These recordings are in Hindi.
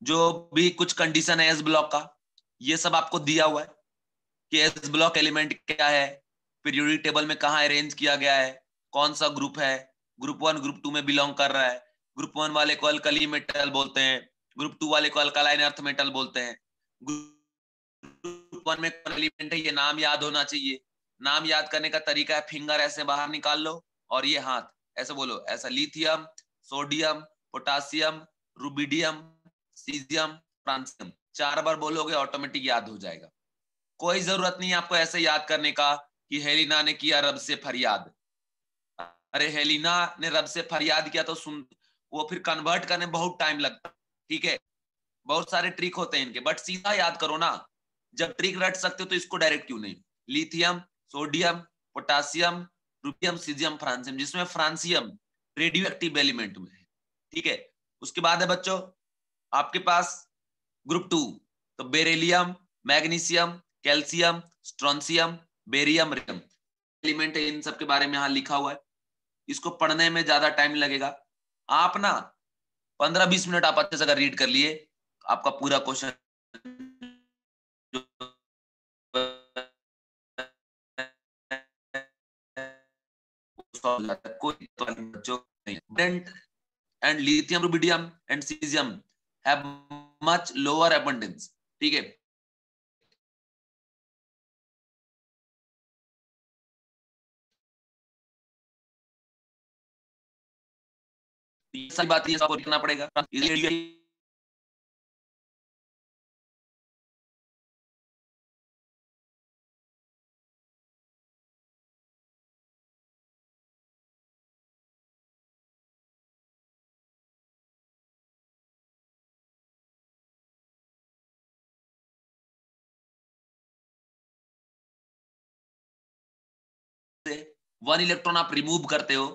जो भी कुछ कंडीशन है एस ब्लॉक का, ये सब आपको दिया हुआ है कि एस ब्लॉक एलिमेंट क्या है, पीरियोडिक टेबल में कहाँ अरेंज किया गया है, कौन सा ग्रुप है, ग्रुप 1 ग्रुप 2 में बिलोंग कर रहा है, ग्रुप 1 वाले को अल्कली मेटल बोलते हैं, ग्रुप 2 वाले को अल्कालाइन अर्थ मेटल बोलते हैं। ग्रुप 1 में कौन एलिमेंट है ये नाम याद होना चाहिए। नाम याद करने का तरीका है फिंगर ऐसे बाहर निकाल लो और ये हाथ ऐसे बोलो, ऐसा lithium, sodium, potassium, rubidium, caesium, francium, 4 बार बोलोगे ऑटोमेटिक याद हो जाएगा। कोई जरूरत नहीं आपको ऐसे याद करने का कि हेलिना ने किया रब से फरियाद। अरे हेलिना ने रब से फरियाद किया तो सुन, वो फिर कन्वर्ट करने बहुत टाइम लगता, ठीक है। बहुत सारे ट्रिक होते हैं इनके, बट सीधा याद करो ना। जब ट्रिक रट सकते हो तो इसको डायरेक्ट क्यों नहीं। Lithium, sodium, potassium, rubidium, caesium, francium, जिसमें फ्रांसियम रेडियो एक्टिव एलिमेंट में है, ठीक है। उसके बाद है बच्चों आपके पास ग्रुप 2, तो beryllium, magnesium, calcium, strontium, barium, radium element है। इन सब के बारे में यहाँ लिखा हुआ है, इसको पढ़ने में ज्यादा टाइम लगेगा। आप ना 15-20 मिनट आप अच्छे से अगर रीड कर लिए, आपका पूरा क्वेश्चन कोई बच्चों नहीं। And lithium, rubidium and caesium have much lower abundance, ठीक है। ये सारी बात ये सबको लिखना पड़ेगा। वन इलेक्ट्रॉन आप रिमूव करते हो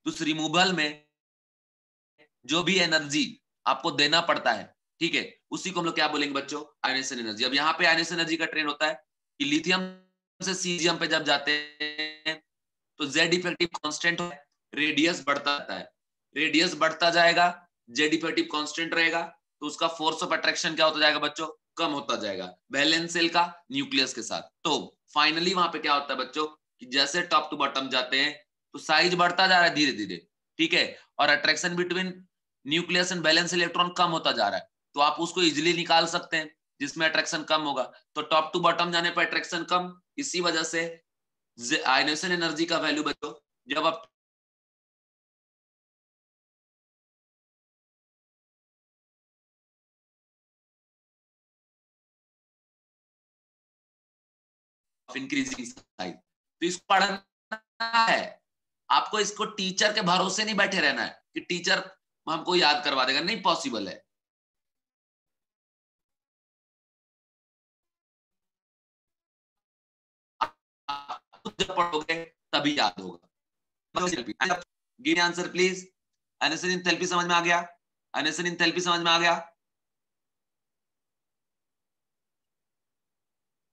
तो उस रिमूवल में जो भी एनर्जी आपको देना पड़ता है, ठीक है, उसी को हम लोग क्या बोलेंगे बच्चों, आयनेशन एनर्जी। अब यहाँ पे आयनेशन एनर्जी का ट्रेंड होता है कि लिथियम से सीजियम पे जब जाते हैं तो जेड इफेक्टिव कांस्टेंट है, रेडियस बढ़ता जाता है, रेडियस बढ़ता जाएगा, जेड इफेक्टिव कांस्टेंट रहेगा, तो उसका फोर्स ऑफ अट्रैक्शन क्या होता जाएगा बच्चों, कम होता जाएगा वैलेंस शेल का न्यूक्लियस के साथ। तो फाइनली वहां पे क्या होता है बच्चों कि जैसे टॉप टू बॉटम जाते हैं तो साइज बढ़ता जा रहा है धीरे धीरे, ठीक है, और attraction between nucleus and valence electron कम होता जा रहा है। तो आप उसको इजिली निकाल सकते हैं जिसमें अट्रैक्शन कम होगा, तो टॉप टू बॉटम जाने पर अट्रैक्शन कम, इसी वजह से आयनेशन एनर्जी का वैल्यू बच्चों जब आप इंक्रीजिंग साइज, तो इसको पढ़ना है आपको। इसको टीचर के भरोसे नहीं बैठे रहना है कि टीचर हमको याद करवा देगा, नहीं पॉसिबल है। आप जब पढ़ोगे तभी याद होगा। Give answer please. Ionisation enthalpy समझ में आ गया, आयनेशन एंथैल्पी समझ में आ गया,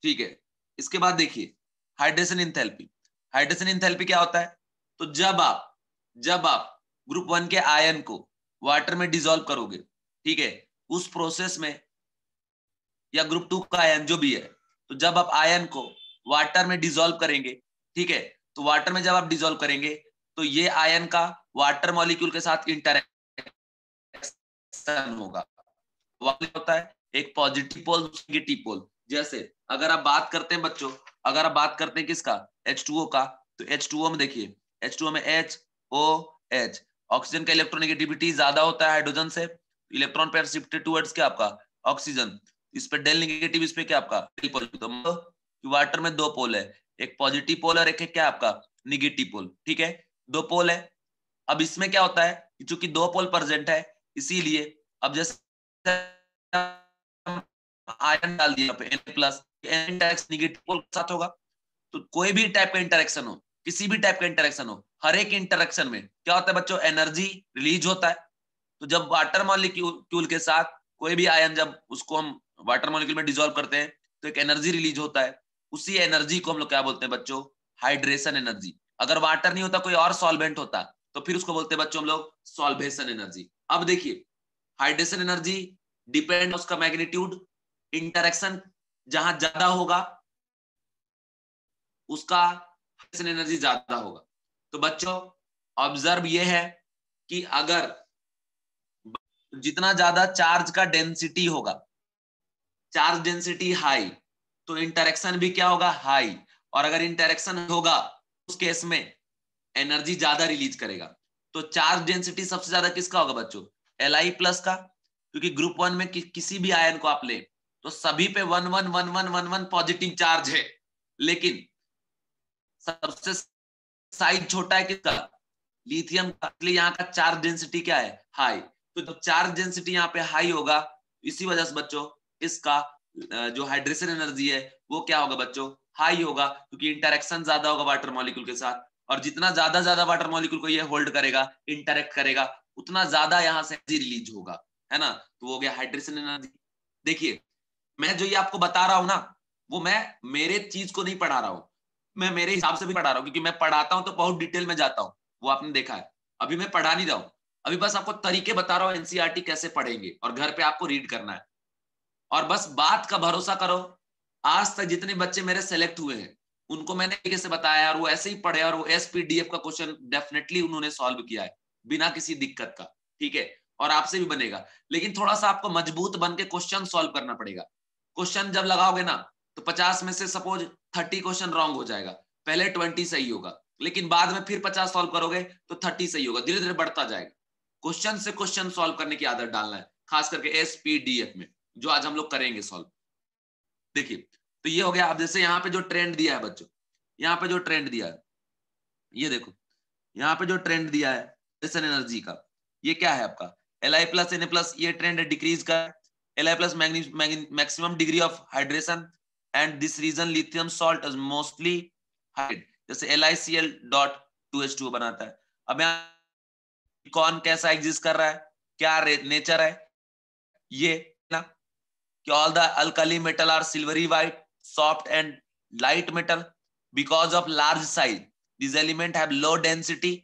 ठीक है। इसके बाद देखिए हाइड्रेशन एंथैल्पी। हाइड्रेशन एंथैल्पी क्या होता है, तो जब आप ग्रुप 1 के आयन को वाटर में डिसॉल्व करोगे, ठीक है, उस प्रोसेस में, या ग्रुप 2 का आयन जो भी है, तो जब आप आयन को वाटर में डिसॉल्व करेंगे, ठीक है, तो वाटर में जब आप डिसॉल्व करेंगे तो ये आयन का वाटर मॉलिक्यूल के साथ इंटरेक्शन होगा। होता है एक पॉजिटिव पोल, नेगेटिव पोल। जैसे अगर आप बात करते हैं बच्चों, अगर आप बात करते हैं किसका, H2O का, तो H2O में देखिए, H2O में HOH, ऑक्सीजन का इलेक्ट्रोनेगेटिविटी ज्यादा होता है हाइड्रोजन से, इलेक्ट्रॉन पेयर शिफ्टेड टुवर्ड्स क्या आपका ऑक्सीजन, इस पे डेल नेगेटिव, इस पे क्या आपका डेल पॉजिटिव। तो वाटर में 2 पोल है, एक पॉजिटिव पोल और एक है क्या आपका निगेटिव पोल, ठीक है, 2 पोल है। अब इसमें क्या होता है, चूंकि 2 पोल प्रेजेंट है इसीलिए अब जैसे आयन डाल दिया पे प्लस, इंटरेक्शन निगेटिव पोल के साथ होगा। तो कोई भी टाइप का इंटरेक्शन हो, किसी भी टाइप का इंटरेक्शन हो, हर एक इंटरेक्शन में क्या होता है बच्चों, एनर्जी रिलीज होता है। तो जब वाटर मॉलिक्यूल के साथ कोई भी आयन, जब उसको हम वाटर मॉलिक्यूल में डिसॉल्व करते हैं तो एक एनर्जी रिलीज होता है, उसी एनर्जी को हम लोग क्या बोलते हैं बच्चों, हाइड्रेशन एनर्जी। अगर वाटर नहीं होता कोई और सॉल्वेंट होता तो फिर उसको बोलते हैं बच्चों हम लोग सॉल्वेशन एनर्जी। अब देखिए हाइड्रेशन एनर्जी डिपेंड उसका मैग्नीट्यूड, इंटरेक्शन जहां ज्यादा होगा उसका एनर्जी ज्यादा होगा। तो बच्चों ऑब्जर्व ये है कि अगर जितना ज्यादा चार्ज का डेंसिटी होगा, चार्ज डेंसिटी हाई, तो इंटरेक्शन भी क्या होगा, हाई। और अगर इंटरेक्शन होगा उस केस में एनर्जी ज्यादा रिलीज करेगा। तो चार्ज डेंसिटी सबसे ज्यादा किसका होगा बच्चों, Li+ का, क्योंकि ग्रुप 1 में किसी भी आयन को आप ले तो सभी पे 1 1 1 1 1 1 पॉजिटिव चार्ज है, लेकिन सबसे साइज छोटा है किसका, लिथियम का, इसलिए यहाँ का चार्ज डेंसिटी क्या है, हाई। तो जब चार्ज डेंसिटी यहाँ पे हाई होगा, इसी वजह से बच्चों इसका जो हाइड्रेशन एनर्जी है वो क्या होगा बच्चों, हाई होगा, क्योंकि इंटरेक्शन ज्यादा होगा वाटर मॉलिक्यूल के साथ। और जितना ज्यादा वाटर मॉलिक्यूल को ये होल्ड करेगा, इंटरेक्ट करेगा, उतना ज्यादा यहाँ से एनर्जी रिलीज होगा, है ना। तो हो गया हाइड्रेशन एनर्जी। देखिए मैं जो ये आपको बता रहा हूं ना, वो मैं मेरे चीज को नहीं पढ़ा रहा हूं, मैं मेरे हिसाब से भी पढ़ा रहा हूं, क्योंकि मैं पढ़ाता हूं तो बहुत डिटेल में जाता हूं, वो आपने देखा है। अभी मैं पढ़ा नहीं रहा हूं, अभी बस आपको तरीके बता रहा हूं एनसीईआरटी कैसे पढ़ेंगे, और घर पे आपको रीड करना है। और बस बात का भरोसा करो, आज तक जितने बच्चे मेरे सेलेक्ट हुए हैं उनको मैंने तरीके से बताया, और वो ऐसे ही पढ़े, और वो एसपीडीएफ का क्वेश्चन डेफिनेटली उन्होंने सॉल्व किया है बिना किसी दिक्कत का, ठीक है। और आपसे भी बनेगा, लेकिन थोड़ा सा आपको मजबूत बन के क्वेश्चन सॉल्व करना पड़ेगा। क्वेश्चन जब लगाओगे ना तो 50 में से सपोज 30 क्वेश्चन रॉन्ग हो जाएगा, पहले 20 सही होगा, लेकिन बाद में फिर 50 सॉल्व करोगे तो 30 सही होगा, धीरे धीरे बढ़ता जाएगा। क्वेश्चन से क्वेश्चन सॉल्व करने की आदत डालना है, खास करके एसपीडीएफ में, जो आज हम लोग करेंगे सॉल्व। देखिए तो ये हो गया। अब जैसे यहाँ पे जो ट्रेंड दिया है बच्चों, यहाँ पे जो ट्रेंड दिया है, ये देखो यहाँ पे जो ट्रेंड दिया है हाइड्रेशन एनर्जी का, ये क्या है आपका Li+ Na+, ये ट्रेंड है डिक्रीज का। Li+ maximum degree of hydration, and this reason lithium salt is mostly hide, जैसे LiCl.2H2O बनाता है। अब यहाँ कौन कैसा एग्जिस्ट कर रहा है, क्या नेचर है ये ना, कि all the alkali metal are silvery white, soft and light metal. Because of large size, these element have low density,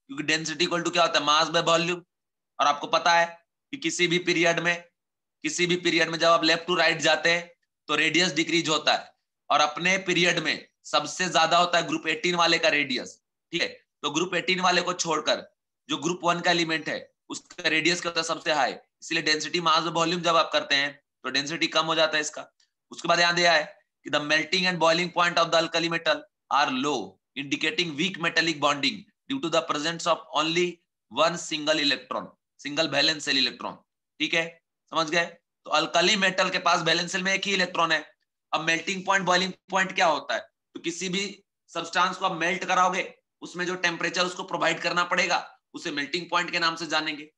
क्योंकि डेंसिटी इक्वल टू क्या होता है, मास बाय वॉल्यूम। और आपको पता है कि किसी भी पीरियड में जब आप लेफ्ट टू राइट जाते हैं तो रेडियस डिक्रीज होता है, और अपने पीरियड में सबसे ज्यादा होता है ग्रुप 18 वाले का रेडियस, ठीक है। तो ग्रुप 18 वाले को छोड़कर जो ग्रुप 1 का एलिमेंट है उसका रेडियस क्या होता है, सबसे हाई। इसलिए डेंसिटी मास बाय वॉल्यूम जब आप करते हैं तो डेंसिटी कम हो जाता है इसका। उसके बाद यहाँ दिया है कि the melting and boiling point of the alkali metal are low, indicating weak metallic bonding due to the presence of only one single electron, single valence shell electron, ठीक है, समझ गए। तो अल्कली मेटल के पास वैलेंस सेल में एक ही इलेक्ट्रॉन है। अब मेल्टिंग पॉइंट बॉइलिंग पॉइंट क्या होता है, तो किसी भी सब्सटेंस को आप मेल्ट कराओगे उसमें जो टेम्परेचर उसको प्रोवाइड करना पड़ेगा उसे मेल्टिंग पॉइंट के नाम से जानेंगे,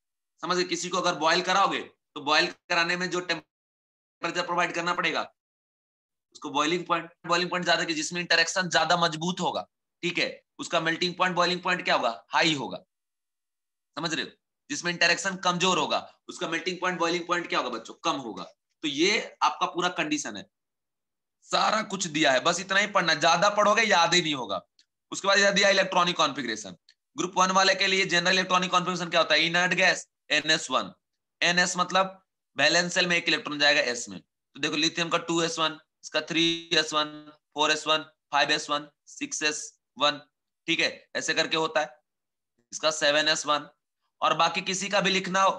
समझ गए। किसी को अगर बॉयल कराओगे तो बॉयल कराने में जो टेम्परेचर प्रोवाइड करना पड़ेगा उसको बॉइलिंग पॉइंट ज्यादा, कि जिसमें इंटरेक्शन ज्यादा मजबूत होगा, ठीक है, उसका मेल्टिंग पॉइंट बॉइलिंग पॉइंट क्या होगा, हाई होगा, समझ रहे हो। जिसमें इंटरेक्शन कमजोर होगा उसका मेल्टिंग पॉइंट बॉइलिंग पॉइंट क्या होगा बच्चों, कम होगा। तो ये आपका पूरा कंडीशन है, सारा कुछ दिया है, बस इतना ही पढ़ना, ज्यादा पढ़ोगे याद ही नहीं होगा। उसके बाद यह दिया इलेक्ट्रॉनिक कॉन्फ़िगरेशन। ग्रुप 1 वाले के लिए जनरल इलेक्ट्रॉनिक कॉन्फ़िगरेशन क्या होता है, इनर्ट गैस NS1, NS मतलब बैलेंस सेल में एक इलेक्ट्रॉन जाएगा S में। तो देखो लिथियम का 2s1, इसका 3s1, 4s1, 5s1, 6s1, ठीक है, ऐसे करके होता है। इसका 7s1, और बाकी किसी का भी लिखना हो,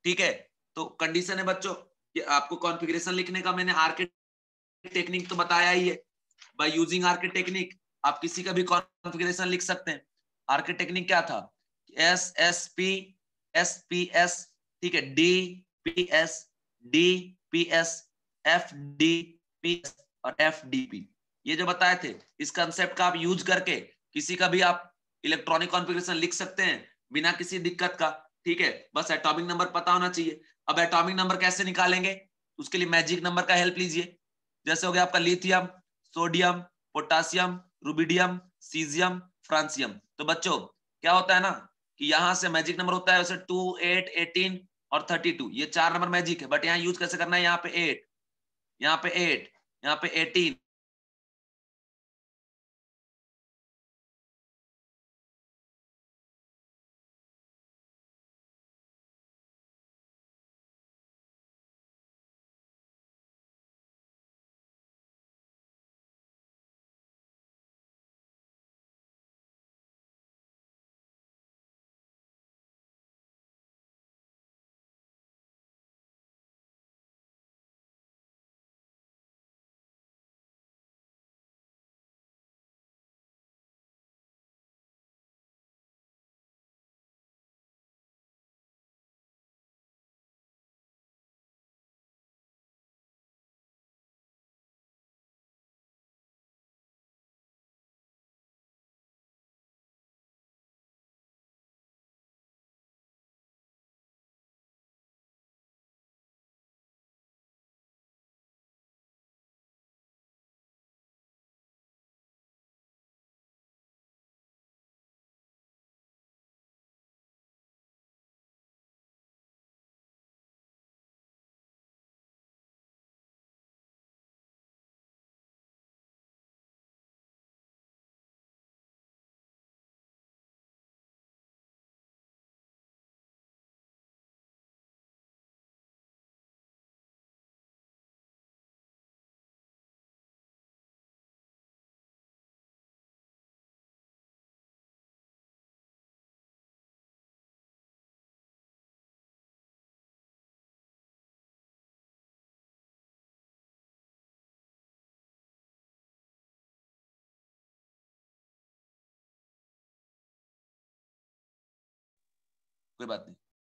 ठीक है। तो कंडीशन है बच्चों कि आपको कॉन्फ़िगरेशन लिखने का मैंने आर्के टेक्निक तो बताया ही है। बाय यूजिंग आर्के टेक्निक आप किसी का भी कॉन्फ़िगरेशन लिख सकते हैं। आर्के टेक्निक क्या था, SSP SPS, ठीक है, DPS DPS FDPS और FDP, ये जो बताए थे इस कंसेप्ट का आप यूज करके किसी का भी आप इलेक्ट्रॉनिक कॉन्फ़िगरेशन लिख सकते हैं बिना किसी दिक्कत का, ठीक है। बस एटॉमिक नंबर पता होना चाहिए। अब एटॉमिक नंबर कैसे निकालेंगे, उसके लिए मैजिक नंबर का हेल्प लीजिए। जैसे हो गया आपका lithium, sodium, potassium, rubidium, caesium, francium. तो बच्चों क्या होता है ना कि यहां से मैजिक नंबर होता है वैसे 2, 8, 18 और 32, ये 4 नंबर मैजिक है, बट यहाँ यूज कैसे करना है, यहाँ पे 8, यहाँ पे 8, यहाँ पे 18, कोई बात नहीं।